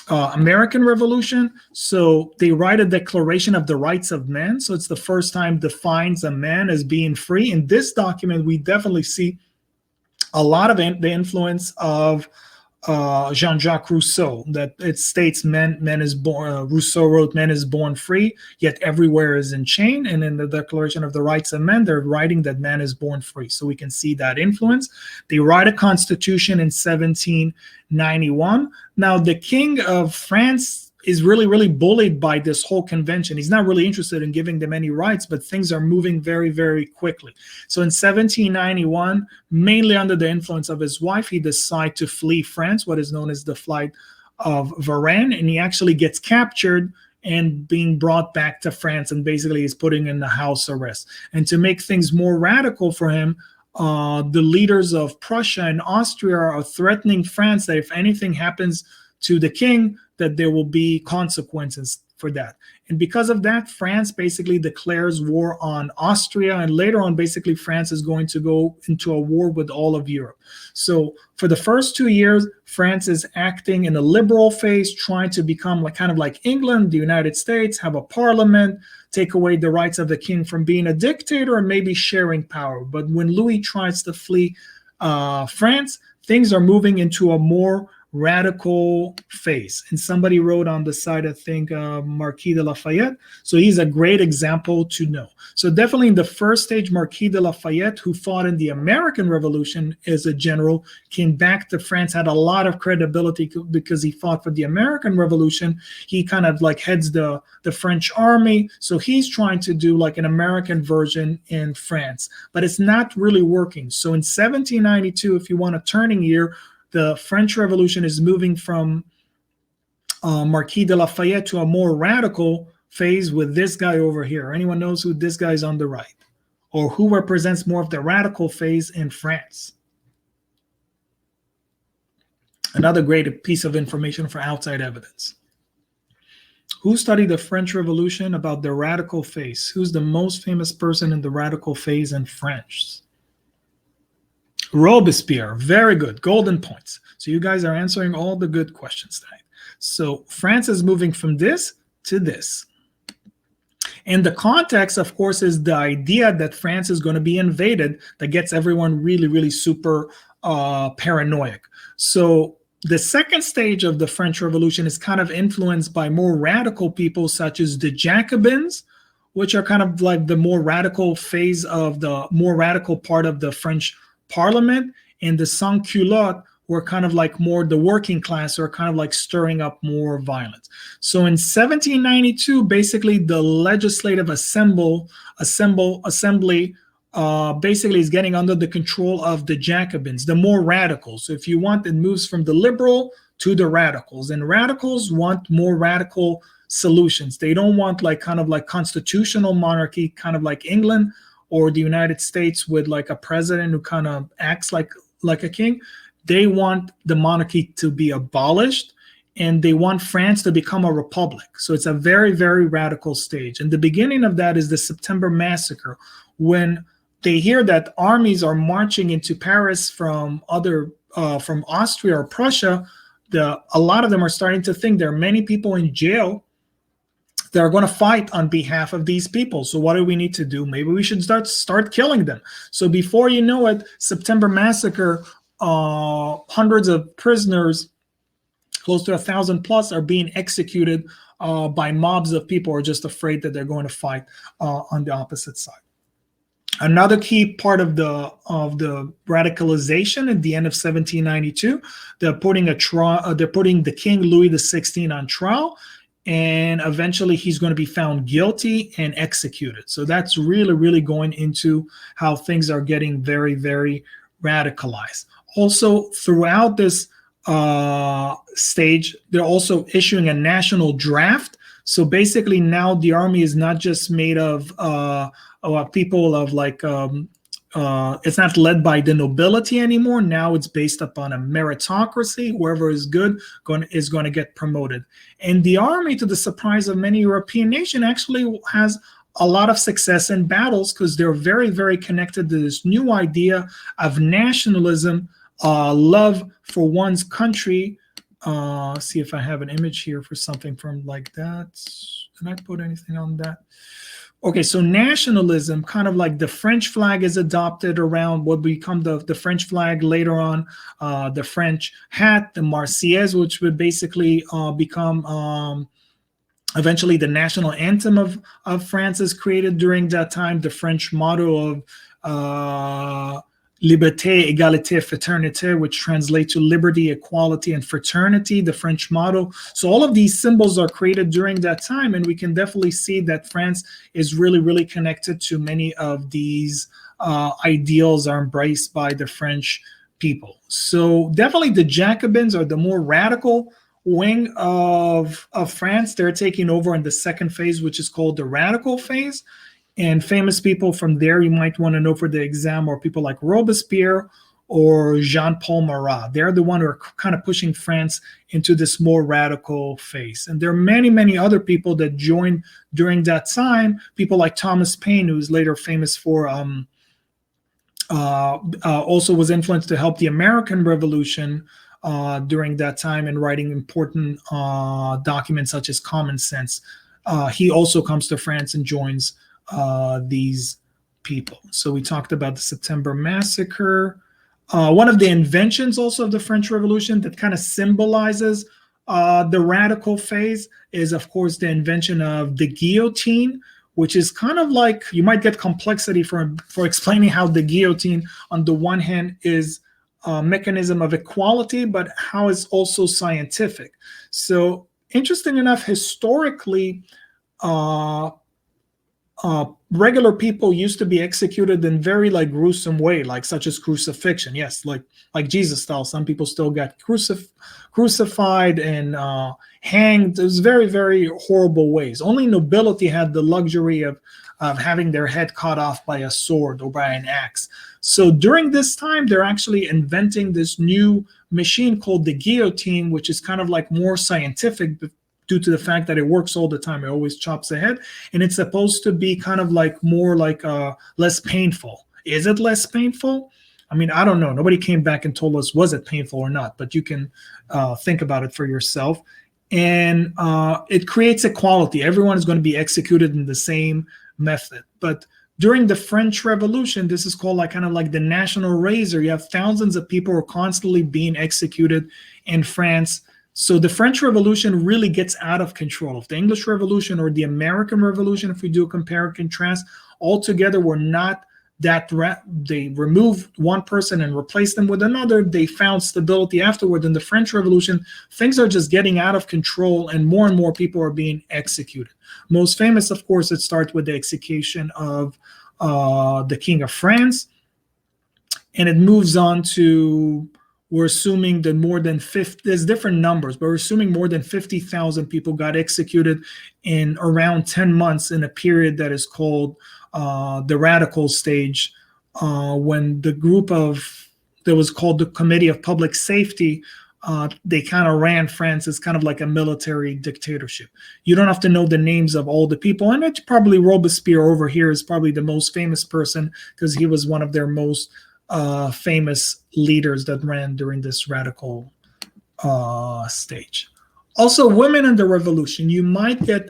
American Revolution. So they write a Declaration of the Rights of Man. So it's the first time defines a man as being free. In this document, we definitely see a lot of the influence of Jean-Jacques Rousseau, that it states man is born, Rousseau wrote, man is born free, yet everywhere is in chain. And in the Declaration of the Rights of Man, they're writing that man is born free. So we can see that influence. They write a constitution in 1791. Now, the King of France is really, really bullied by this whole convention. He's not really interested in giving them any rights, but things are moving very, very quickly. So in 1791, mainly under the influence of his wife, he decides to flee France, what is known as the Flight of Varennes, and he actually gets captured and being brought back to France, and basically is putting in the house arrest. And to make things more radical for him, the leaders of Prussia and Austria are threatening France that if anything happens to the king, that there will be consequences for that. And because of that, France basically declares war on Austria, and later on, basically, France is going to go into a war with all of Europe. So for the first 2 years, France is acting in a liberal phase, trying to become like kind of like England, the United States, have a parliament, take away the rights of the king from being a dictator, and maybe sharing power. But when Louis tries to flee France, things are moving into a more radical phase. And somebody wrote on the side, I think, Marquis de Lafayette. So he's a great example to know. So definitely in the first stage, Marquis de Lafayette, who fought in the American Revolution as a general, came back to France, had a lot of credibility because he fought for the American Revolution. He kind of like heads the French army. So he's trying to do like an American version in France, but it's not really working. So in 1792, if you want a turning year, the French Revolution is moving from Marquis de Lafayette to a more radical phase with this guy over here. Anyone knows who this guy is on the right, or who represents more of the radical phase in France? Another great piece of information for outside evidence. Who studied the French Revolution about the radical phase? Who's the most famous person in the radical phase in French? Robespierre. Very good. Golden points. So you guys are answering all the good questions tonight. So France is moving from this to this. And the context, of course, is the idea that France is going to be invaded that gets everyone really, really super paranoid. So the second stage of the French Revolution is kind of influenced by more radical people such as the Jacobins, which are kind of like the more radical phase of the more radical part of the French Parliament, and the sans-culottes were kind of like more the working class, or kind of like stirring up more violence. So in 1792, basically the legislative assembly basically is getting under the control of the Jacobins, the more radicals. So if you want, it moves from the liberal to the radicals, and radicals want more radical solutions. They don't want like kind of like constitutional monarchy, kind of like England or the United States with like a president who kind of acts like a king. They want the monarchy to be abolished, and they want France to become a republic. So it's a very, very radical stage. And the beginning of that is the September Massacre, when they hear that armies are marching into Paris from Austria or Prussia, a lot of them are starting to think there are many people in jail that are going to fight on behalf of these people. So what do we need to do? Maybe we should start killing them. So before you know it, September Massacre, hundreds of prisoners, close to 1,000 plus, are being executed by mobs of people who are just afraid that they're going to fight on the opposite side. Another key part of the radicalization at the end of 1792, they're putting the King Louis XVI on trial, and eventually he's going to be found guilty and executed. So that's really, really going into how things are getting very, very radicalized. Also, throughout this stage, they're also issuing a national draft. So basically now the army is not just made of people of like, it's not led by the nobility anymore. Now it's based upon a meritocracy. Whoever is good is going to get promoted. And the army, to the surprise of many European nations, actually has a lot of success in battles because they're very, very connected to this new idea of nationalism, love for one's country. See if I have an image here for something from like that. Did I put anything on that? Okay, so nationalism, kind of like the French flag is adopted around what become the French flag later on, the French hat, the Marseillaise, which would basically become eventually the national anthem of France, is created during that time. The French motto of Liberté, Égalité, Fraternité, which translates to liberty, equality, and fraternity, the French motto. So all of these symbols are created during that time, and we can definitely see that France is really, really connected to many of these ideals are embraced by the French people. So definitely the Jacobins are the more radical wing of France. They're taking over in the second phase, which is called the radical phase. And famous people from there you might want to know for the exam are people like Robespierre or Jean-Paul Marat. They're the one who are kind of pushing France into this more radical phase. And there are many, many other people that joined during that time. People like Thomas Paine, who's later famous for also was influenced to help the American Revolution during that time and writing important documents such as Common Sense. He also comes to France and joins these people. So we talked about the September Massacre. One of the inventions also of the French Revolution that kind of symbolizes the radical phase is, of course, the invention of the guillotine, which is kind of like, you might get complexity for explaining how the guillotine, on the one hand, is a mechanism of equality, but how it's also scientific. So interesting enough, historically, regular people used to be executed in very like gruesome way, like such as crucifixion. Yes, like Jesus style. Some people still got crucified and hanged. It was very, very horrible ways. Only nobility had the luxury of having their head cut off by a sword or by an axe. So during this time, they're actually inventing this new machine called the guillotine, which is kind of like more scientific due to the fact that it works all the time. It always chops ahead, and it's supposed to be kind of like more like less painful. Is it less painful? I mean, I don't know. Nobody came back and told us was it painful or not, but you can think about it for yourself. And it creates equality. Everyone is going to be executed in the same method. But during the French Revolution, this is called like kind of like the national razor. You have thousands of people who are constantly being executed in France. So the French Revolution really gets out of control. If the English Revolution or the American Revolution, if we do a compare and contrast, altogether were not that they removed one person and replaced them with another. They found stability afterward. In the French Revolution, things are just getting out of control and more people are being executed. Most famous, of course, it starts with the execution of the King of France. And it moves on to, we're assuming that more than 50, there's different numbers, but we're assuming more than 50,000 people got executed in around 10 months in a period that is called the radical stage, when the group that was called the Committee of Public Safety they kind of ran France as kind of like a military dictatorship. You don't have to know the names of all the people, and it's probably Robespierre over here is probably the most famous person because he was one of their most famous leaders that ran during this radical stage. Also, women in the revolution. You might get,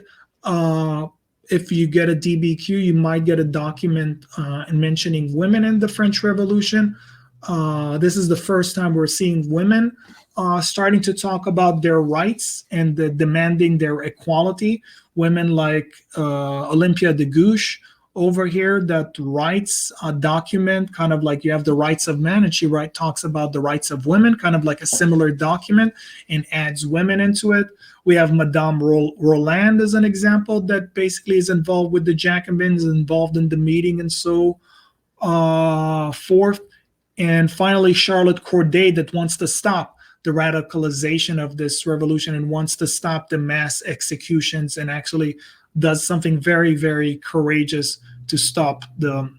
if you get a DBQ, you might get a document mentioning women in the French Revolution. This is the first time we're seeing women starting to talk about their rights and demanding their equality. Women like Olympia de Gouges over here that writes a document, kind of like you have the rights of men, and she talks about the rights of women, kind of like a similar document, and adds women into it. We have Madame Roland as an example that basically is involved with the Jacobins, involved in the meeting and so forth. And finally, Charlotte Corday that wants to stop the radicalization of this revolution and wants to stop the mass executions and actually does something very, very courageous to stop the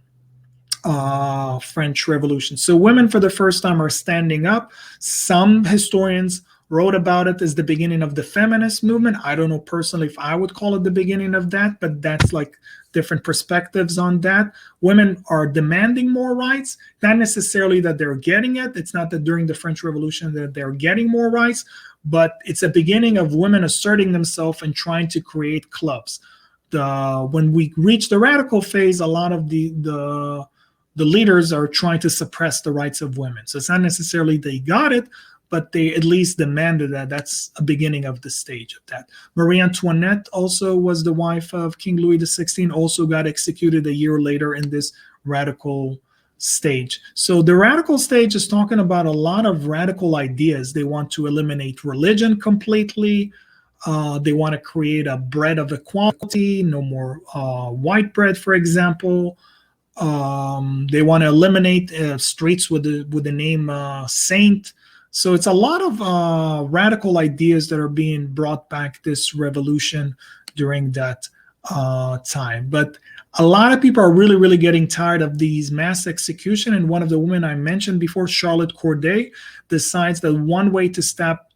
French Revolution. So women for the first time are standing up. Some historians wrote about it as the beginning of the feminist movement. I don't know personally if I would call it the beginning of that, but that's like different perspectives on that. Women are demanding more rights, not necessarily that they're getting it. It's not that during the French Revolution that they're getting more rights, but it's a beginning of women asserting themselves and trying to create clubs. When we reach the radical phase, a lot of the leaders are trying to suppress the rights of women. So it's not necessarily they got it, but they at least demanded that. That's a beginning of the stage of that. Marie Antoinette also was the wife of King Louis XVI, also got executed a year later in this radical stage. So the radical stage is talking about a lot of radical ideas. They want to eliminate religion completely. They want to create a bread of equality, no more white bread, for example. They want to eliminate streets with the name saint. So it's a lot of radical ideas that are being brought back this revolution during that time. But a lot of people are really, really getting tired of these mass execution. And one of the women I mentioned before, Charlotte Corday, decides that one way to stop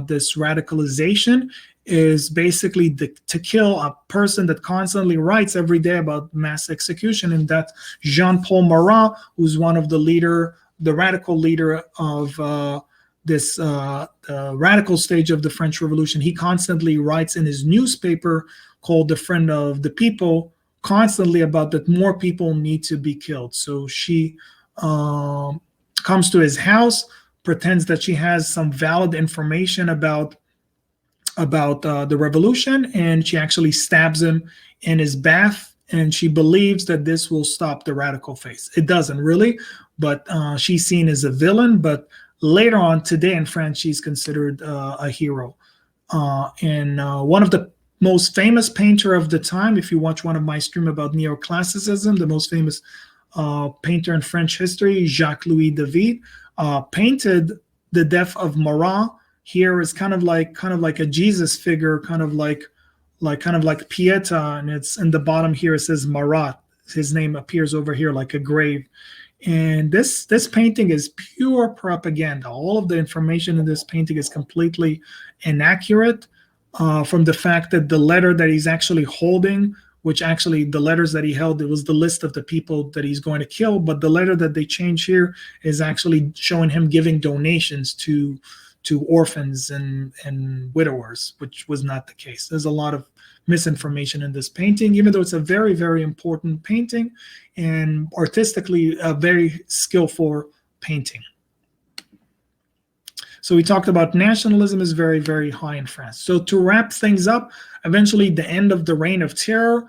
this radicalization is basically to kill a person that constantly writes every day about mass execution. And that's Jean-Paul Marat, who's one of the radical leader of this radical stage of the French Revolution. He constantly writes in his newspaper called The Friend of the People, constantly about that more people need to be killed. So she comes to his house, pretends that she has some valid information about the revolution, and she actually stabs him in his bath, and she believes that this will stop the radical phase. It doesn't really, but she's seen as a villain, but later on today in France, she's considered a hero. And one of the most famous painter of the time, if you watch one of my stream about neoclassicism, the most famous painter in French history, Jacques-Louis David, painted the death of Marat. Here is kind of like a Jesus figure, kind of like Pieta, and it's in the bottom here. It says Marat. His name appears over here like a grave. And this painting is pure propaganda. All of the information in this painting is completely inaccurate, from the fact that the letter that he's actually holding, which actually the letters that he held, it was the list of the people that he's going to kill. But the letter that they change here is actually showing him giving donations to orphans and widowers, which was not the case. There's a lot of misinformation in this painting, even though it's a very, very important painting and artistically a very skillful painting. So we talked about nationalism is very, very high in France. So to wrap things up, eventually the end of the Reign of Terror,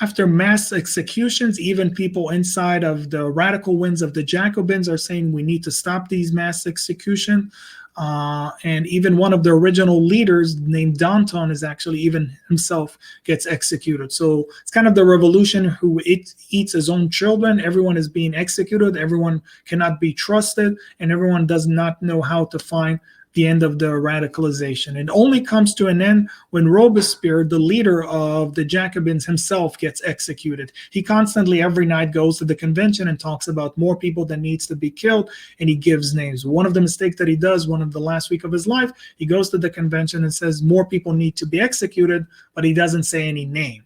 after mass executions, even people inside of the radical wings of the Jacobins are saying we need to stop these mass executions. And even one of the original leaders named Danton is actually even himself gets executed. So it's kind of the revolution who eats his own children. Everyone is being executed. Everyone cannot be trusted, and everyone does not know how to find the end of the radicalization. It only comes to an end when Robespierre, the leader of the Jacobins himself, gets executed. He constantly every night goes to the convention and talks about more people that needs to be killed, and he gives names. One of the mistakes that he does, one of the last week of his life, he goes to the convention and says more people need to be executed, but he doesn't say any name.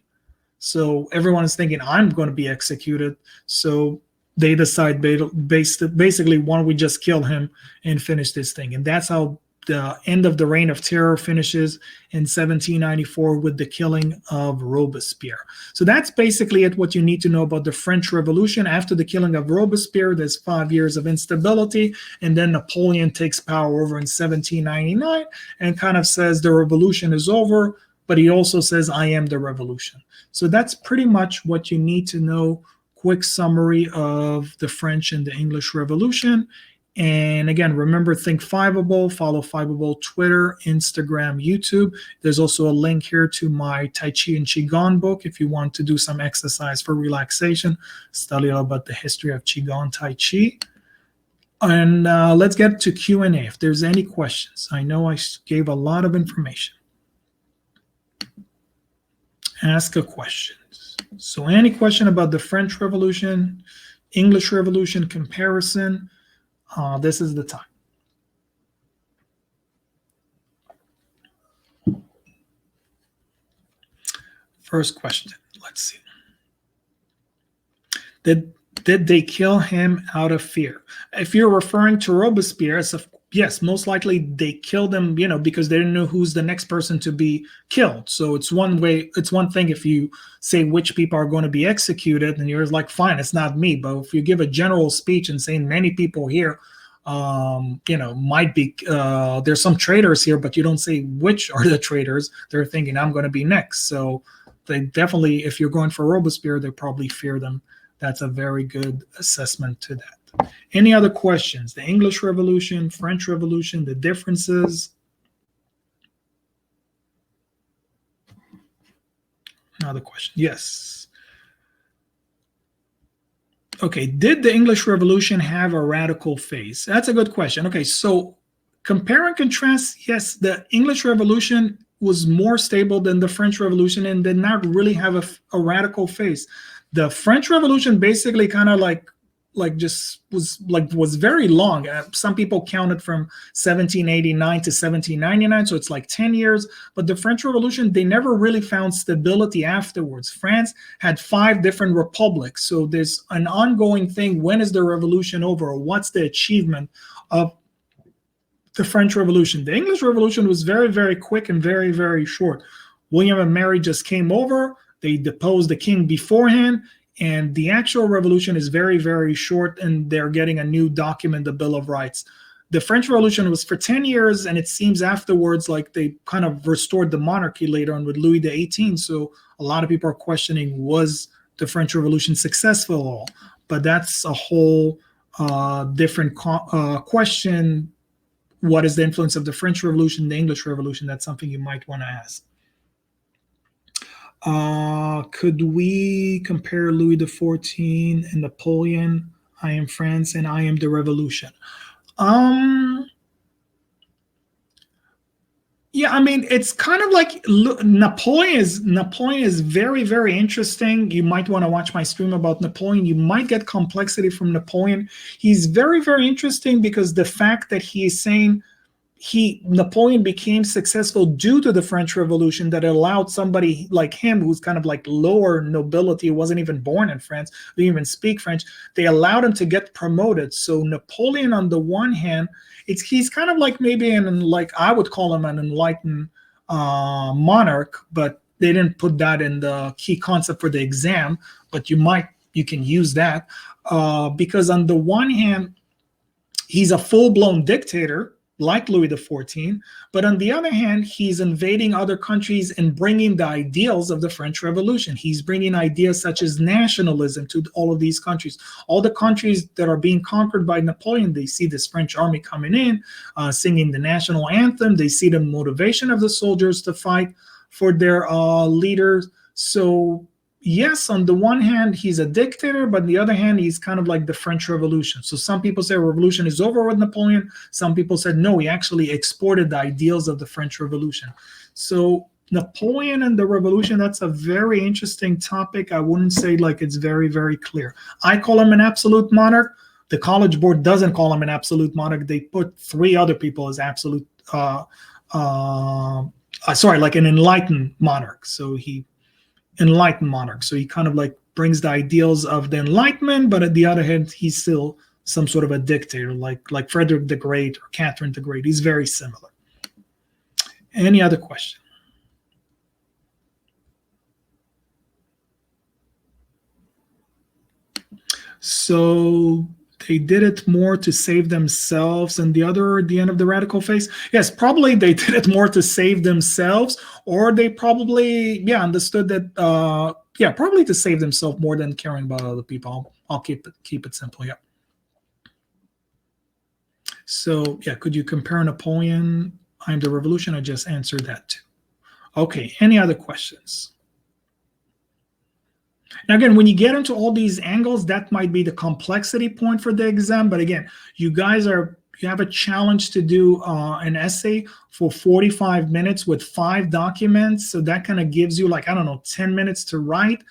So everyone is thinking, I'm going to be executed. So they decide basically, why don't we just kill him and finish this thing? And that's how the end of the Reign of Terror finishes in 1794 with the killing of Robespierre. So that's basically it, what you need to know about the French Revolution. After the killing of Robespierre, there's 5 years of instability, and then Napoleon takes power over in 1799 and kind of says the revolution is over, but he also says, I am the revolution. So that's pretty much what you need to know. Quick summary of the French and the English Revolution. And again, remember, think Fiveable, follow Fiveable Twitter, Instagram, YouTube. There's also a link here to my Tai Chi and Qigong book if you want to do some exercise for relaxation, study about the history of Qigong Tai Chi. And let's get to Q&A if there's any questions. I know I gave a lot of information. Ask a question. So any question about the French Revolution, English Revolution comparison, this is the time. First question, let's see. Did they kill him out of fear? If you're referring to Robespierre, yes, most likely they killed him, because they didn't know who's the next person to be killed. So it's one thing if you say which people are going to be executed, and you're like, fine, it's not me. But if you give a general speech and say many people here, might be, there's some traitors here, but you don't say which are the traitors, they're thinking I'm going to be next. So they definitely, if you're going for Robespierre, they probably fear them. That's a very good assessment to that. Any other questions? The English Revolution, French Revolution, the differences? Another question. Yes. Okay. Did the English Revolution have a radical phase? That's a good question. Okay. So compare and contrast. Yes, the English Revolution was more stable than the French Revolution and did not really have a radical phase. The French Revolution basically kind of was very long. Some people counted from 1789 to 1799, so it's like 10 years. But the French Revolution, they never really found stability afterwards. France had 5 different republics, so there's an ongoing thing. When is the revolution over? What's the achievement of the French Revolution? The English Revolution was very, very quick and very, very short. William and Mary just came over. They deposed the king beforehand, and the actual revolution is very, very short, and they're getting a new document, the Bill of Rights. The French Revolution was for 10 years, and it seems afterwards like they kind of restored the monarchy later on with Louis XVIII. So a lot of people are questioning, was the French Revolution successful? But that's a whole different question. What is the influence of the French Revolution, the English Revolution? That's something you might want to ask. Could we compare Louis XIV and Napoleon? I am France and I am the revolution. Yeah, I mean, it's kind of like Napoleon is very, very interesting. You might want to watch my stream about Napoleon. You might get complexity from Napoleon. He's very, very interesting because the fact that he is saying Napoleon became successful due to the French Revolution that allowed somebody like him, who's kind of like lower nobility, wasn't even born in France, didn't even speak French, they allowed him to get promoted. So Napoleon, on the one hand, he's kind of like maybe I would call him an enlightened monarch, but they didn't put that in the key concept for the exam, but you can use that because on the one hand, he's a full-blown dictator, like Louis XIV, but on the other hand, he's invading other countries and bringing the ideals of the French Revolution. He's bringing ideas such as nationalism to all of these countries. All the countries that are being conquered by Napoleon, they see this French army coming in, singing the national anthem. They see the motivation of the soldiers to fight for their leaders. So yes, on the one hand, he's a dictator, but on the other hand, he's kind of like the French Revolution. So some people say revolution is over with Napoleon. Some people said, no, he actually exported the ideals of the French Revolution. So Napoleon and the revolution, that's a very interesting topic. I wouldn't say like it's very, very clear. I call him an absolute monarch. The College Board doesn't call him an absolute monarch. They put 3 other people as absolute, like an enlightened monarch. So he enlightened monarch. So he kind of like brings the ideals of the Enlightenment, but at the other hand, he's still some sort of a dictator, like Frederick the Great or Catherine the Great. He's very similar. Any other question? So they did it more to save themselves and the end of the radical phase. Yes, probably they did it more to save themselves, or they probably understood that probably to save themselves more than caring about other people. I'll keep it simple. Yeah. So could you compare Napoleon and the revolution? I just answered that too. Okay, any other questions? Now, again, when you get into all these angles, that might be the complexity point for the exam. But again, you have a challenge to do an essay for 45 minutes with 5 documents. So that kind of gives you 10 minutes to write.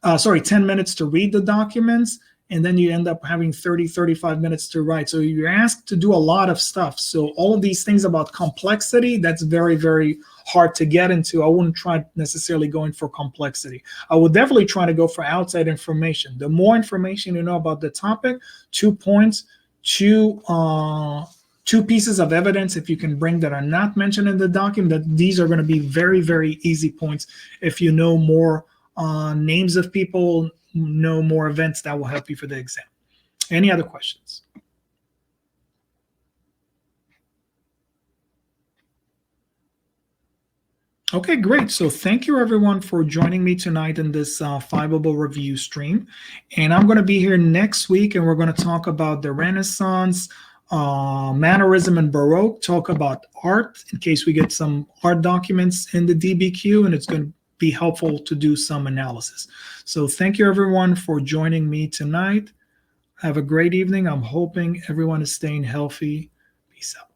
10 minutes to read the documents. And then you end up having 35 minutes to write. So you're asked to do a lot of stuff. So all of these things about complexity, that's very, very hard to get into. I wouldn't try necessarily going for complexity. I would definitely try to go for outside information. The more information you know about the topic, 2 points, two pieces of evidence, if you can bring that are not mentioned in the document, that these are going to be very, very easy points. If you know more names of people, know more events, that will help you for the exam. Any other questions? Okay, great. So thank you everyone for joining me tonight in this Fiveable review stream. And I'm going to be here next week, and we're going to talk about the Renaissance, Mannerism, and Baroque, talk about art in case we get some art documents in the DBQ, and it's going to be helpful to do some analysis. So thank you everyone for joining me tonight. Have a great evening. I'm hoping everyone is staying healthy. Peace out.